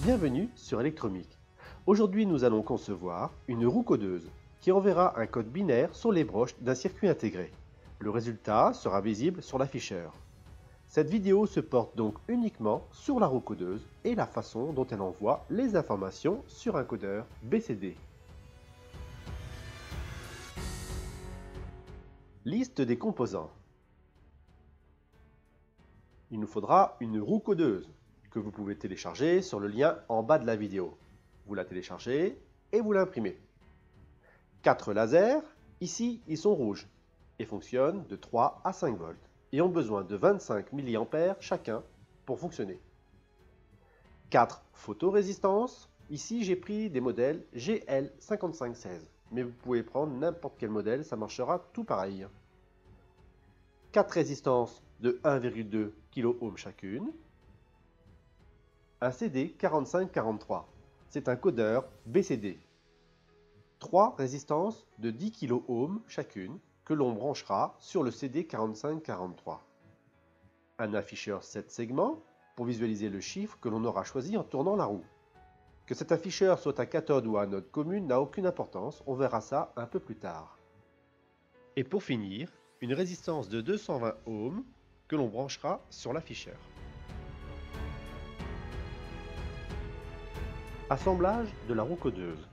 Bienvenue sur Electromic. Aujourd'hui, nous allons concevoir une roue codeuse qui enverra un code binaire sur les broches d'un circuit intégré. Le résultat sera visible sur l'afficheur. Cette vidéo se porte donc uniquement sur la roue codeuse et la façon dont elle envoie les informations sur un codeur BCD. Liste des composants. Il nous faudra une roue codeuse que vous pouvez télécharger sur le lien en bas de la vidéo. Vous la téléchargez et vous l'imprimez. 4 lasers, ici ils sont rouges et fonctionnent de 3 à 5 volts et ont besoin de 25 mA chacun pour fonctionner. 4 photorésistances, ici j'ai pris des modèles GL5516, mais vous pouvez prendre n'importe quel modèle, ça marchera tout pareil. 4 résistances de 1,2 kΩ chacune. Un CD 4543, c'est un codeur BCD. 3 résistances de 10 kΩ chacune que l'on branchera sur le CD 4543. Un afficheur 7 segments pour visualiser le chiffre que l'on aura choisi en tournant la roue. Que cet afficheur soit à cathode ou à anode commune n'a aucune importance, on verra ça un peu plus tard. Et pour finir, une résistance de 220 ohms que l'on branchera sur l'afficheur. Assemblage de la roue codeuse.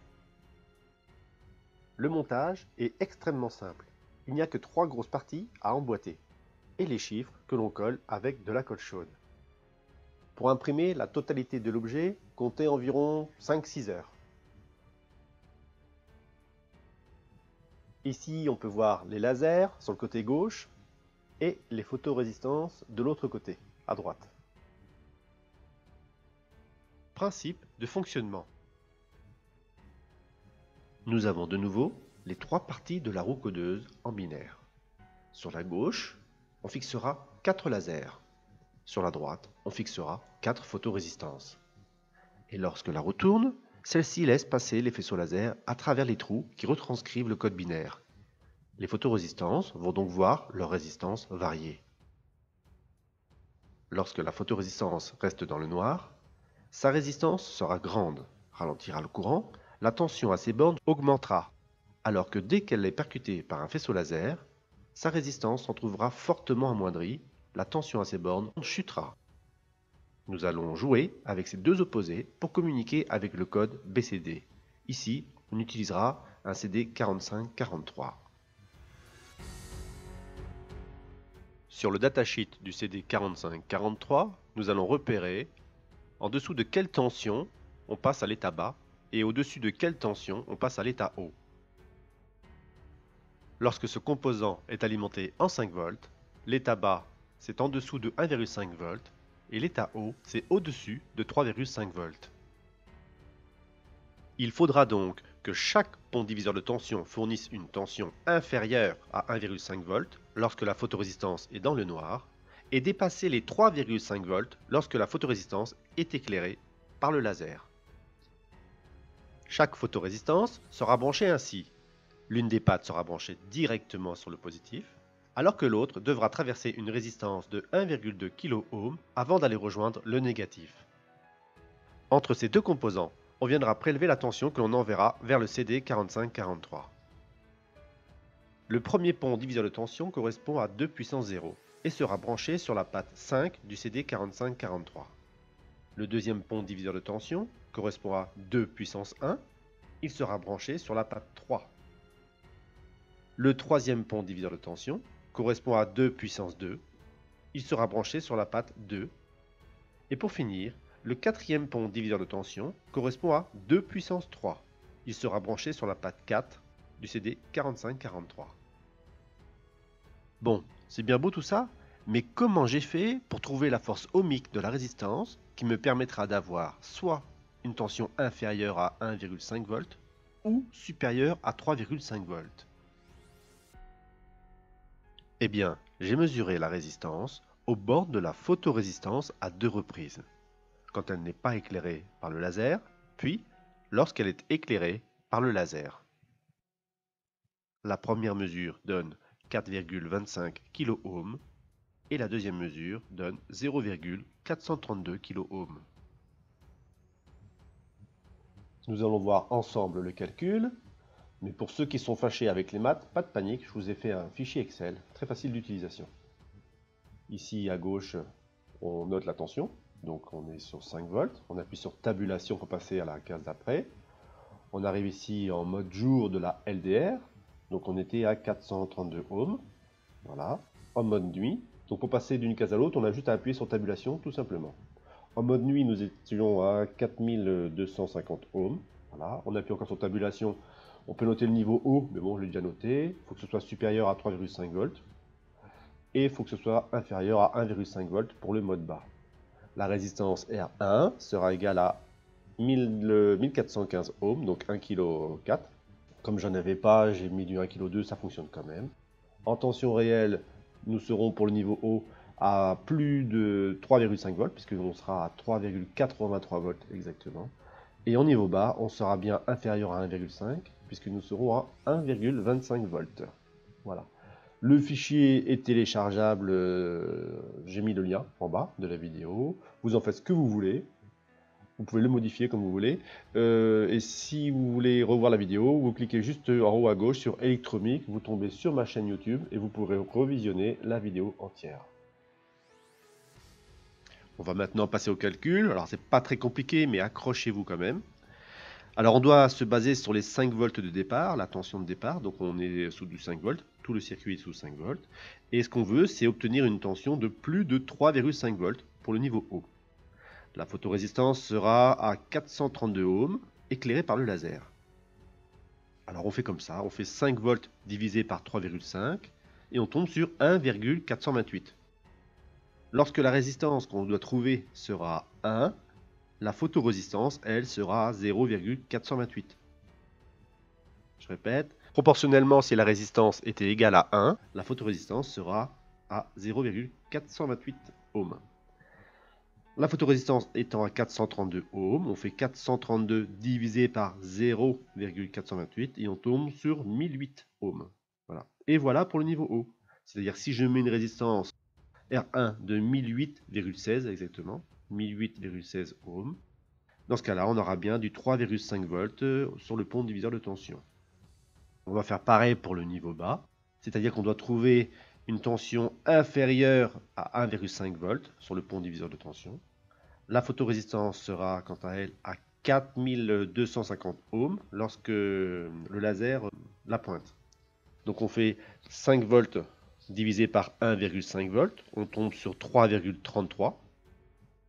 Le montage est extrêmement simple. Il n'y a que 3 grosses parties à emboîter et les chiffres que l'on colle avec de la colle chaude. Pour imprimer la totalité de l'objet, comptez environ 5-6 heures. Ici, on peut voir les lasers sur le côté gauche et les photorésistances de l'autre côté, à droite. Principe de fonctionnement. Nous avons de nouveau les 3 parties de la roue codeuse en binaire. Sur la gauche, on fixera 4 lasers. Sur la droite, on fixera 4 photorésistances. Et lorsque la roue tourne, celle-ci laisse passer les faisceaux laser à travers les trous qui retranscrivent le code binaire. Les photorésistances vont donc voir leur résistance varier. Lorsque la photorésistance reste dans le noir, sa résistance sera grande, ralentira le courant, la tension à ses bornes augmentera, alors que dès qu'elle est percutée par un faisceau laser, sa résistance s'en trouvera fortement amoindrie, la tension à ses bornes chutera. Nous allons jouer avec ces deux opposés pour communiquer avec le code BCD. Ici, on utilisera un CD 4543. Sur le datasheet du CD 4543, nous allons repérer en dessous de quelle tension on passe à l'état bas et au-dessus de quelle tension on passe à l'état haut. Lorsque ce composant est alimenté en 5 volts, l'état bas c'est en dessous de 1,5 volts et l'état haut c'est au-dessus de 3,5 volts. Il faudra donc que chaque pont diviseur de tension fournisse une tension inférieure à 1,5 volts lorsque la photorésistance est dans le noir et dépasser les 3,5 volts lorsque la photorésistance est éclairée par le laser. Chaque photorésistance sera branchée ainsi. L'une des pattes sera branchée directement sur le positif, alors que l'autre devra traverser une résistance de 1,2 kΩ avant d'aller rejoindre le négatif. Entre ces deux composants, on viendra prélever la tension que l'on enverra vers le CD 4543. Le premier pont diviseur de tension correspond à 2 puissance 0 et sera branché sur la patte 5 du CD 4543. Le deuxième pont diviseur de tension correspond à 2 puissance 1, il sera branché sur la patte 3. Le troisième pont diviseur de tension correspond à 2 puissance 2, il sera branché sur la patte 2. Et pour finir, le quatrième pont diviseur de tension correspond à 2 puissance 3, il sera branché sur la patte 4 du CD 4543. Bon, c'est bien beau tout ça, mais comment j'ai fait pour trouver la force ohmique de la résistance qui me permettra d'avoir soit une tension inférieure à 1,5 volts ou supérieure à 3,5 volts? Eh bien, j'ai mesuré la résistance aux bornes de la photorésistance à 2 reprises, quand elle n'est pas éclairée par le laser, puis lorsqu'elle est éclairée par le laser. La première mesure donne 4,25 kΩ et la deuxième mesure donne 0,432 kΩ. Nous allons voir ensemble le calcul. Mais pour ceux qui sont fâchés avec les maths, pas de panique, je vous ai fait un fichier Excel, très facile d'utilisation. Ici à gauche, on note la tension, donc on est sur 5 volts. On appuie sur tabulation pour passer à la case d'après. On arrive ici en mode jour de la LDR, donc on était à 432 ohms. Voilà. En mode nuit, donc pour passer d'une case à l'autre, on a juste à appuyer sur tabulation tout simplement. En mode nuit, nous étions à 4250 ohms. Voilà. On appuie encore sur tabulation. On peut noter le niveau haut, mais bon, je l'ai déjà noté. Il faut que ce soit supérieur à 3,5 volts. Et il faut que ce soit inférieur à 1,5 volts pour le mode bas. La résistance R1 sera égale à 1415 ohms, donc 1,4 kg. Comme j'en avais pas, j'ai mis du 1,2 kg, ça fonctionne quand même. En tension réelle, nous serons pour le niveau haut à plus de 3,5 volts, puisqu'on sera à 3,83 volts exactement. Et en niveau bas, on sera bien inférieur à 1,5, puisque nous serons à 1,25 volts. Voilà. Le fichier est téléchargeable, j'ai mis le lien en bas de la vidéo. Vous en faites ce que vous voulez. Vous pouvez le modifier comme vous voulez. Et si vous voulez revoir la vidéo, vous cliquez juste en haut à gauche sur Electromic, vous tombez sur ma chaîne YouTube et vous pourrez revisionner la vidéo entière. On va maintenant passer au calcul. Alors c'est pas très compliqué, mais accrochez-vous quand même. Alors on doit se baser sur les 5 volts de départ, la tension de départ, donc on est sous du 5 volts, tout le circuit est sous 5 volts. Et ce qu'on veut, c'est obtenir une tension de plus de 3,5 volts pour le niveau haut. La photorésistance sera à 432 ohms, éclairée par le laser. Alors on fait comme ça, on fait 5 volts divisé par 3,5 et on tombe sur 1,428. Lorsque la résistance qu'on doit trouver sera 1, la photorésistance, elle, sera 0,428. Je répète, proportionnellement, si la résistance était égale à 1, la photorésistance sera à 0,428 ohms. La photorésistance étant à 432 ohms, on fait 432 divisé par 0,428 et on tombe sur 1008 ohms. Voilà. Et voilà pour le niveau haut. C'est-à-dire si je mets une résistance R1 de 1008,16 exactement, 1008,16 ohms, dans ce cas-là, on aura bien du 3,5 volts sur le pont diviseur de tension. On va faire pareil pour le niveau bas, c'est-à-dire qu'on doit trouver une tension inférieure à 1,5 volts sur le pont diviseur de tension. La photorésistance sera quant à elle à 4250 ohms lorsque le laser la pointe. Donc on fait 5 volts divisé par 1,5 volts, on tombe sur 3,33.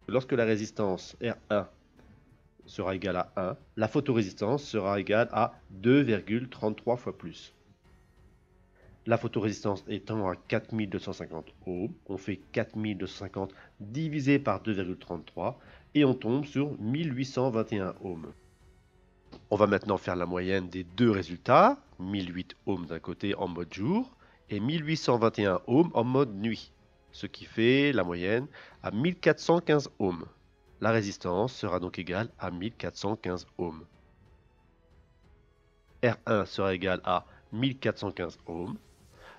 Lorsque la résistance R1 sera égale à 1, la photorésistance sera égale à 2,33 fois plus. La photorésistance étant à 4250 ohms, on fait 4250 divisé par 2,33 et on tombe sur 1821 ohms. On va maintenant faire la moyenne des deux résultats, 1008 ohms d'un côté en mode jour et 1821 ohms en mode nuit, ce qui fait la moyenne à 1415 ohms. La résistance sera donc égale à 1415 ohms. R1 sera égal à 1415 ohms.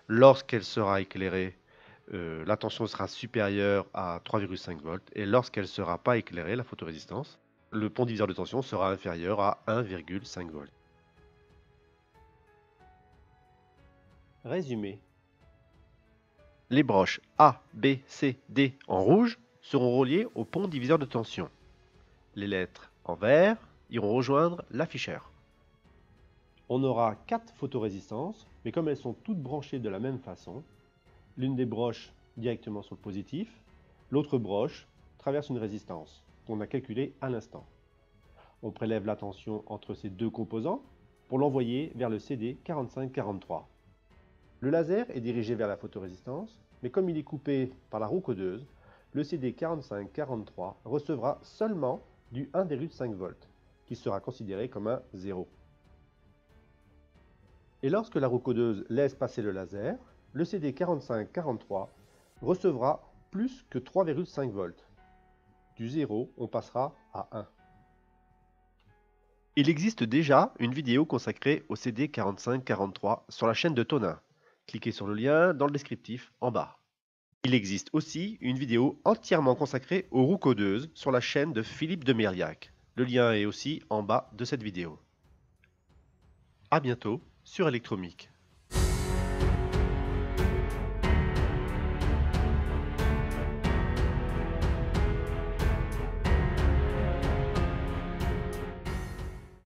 Lorsqu'elle sera éclairée, la tension sera supérieure à 3,5 volts. Et lorsqu'elle ne sera pas éclairée, la photorésistance, le pont diviseur de tension sera inférieur à 1,5 volts. Résumé. Les broches A, B, C, D en rouge seront reliées au pont diviseur de tension. Les lettres en vert iront rejoindre l'afficheur. On aura 4 photorésistances, mais comme elles sont toutes branchées de la même façon, l'une des broches directement sur le positif, l'autre broche traverse une résistance qu'on a calculée à l'instant. On prélève la tension entre ces deux composants pour l'envoyer vers le CD 4543. Le laser est dirigé vers la photorésistance, mais comme il est coupé par la roue codeuse, le CD 4543 recevra seulement du 1,5 V, qui sera considéré comme un 0. Et lorsque la roue codeuse laisse passer le laser, le CD 4543 recevra plus que 3,5 V. Du 0, on passera à 1. Il existe déjà une vidéo consacrée au CD 4543 sur la chaîne de Tonin. Cliquez sur le lien dans le descriptif en bas. Il existe aussi une vidéo entièrement consacrée aux roues codeuses sur la chaîne de Philippe de Mériac. Le lien est aussi en bas de cette vidéo. À bientôt sur Electromic.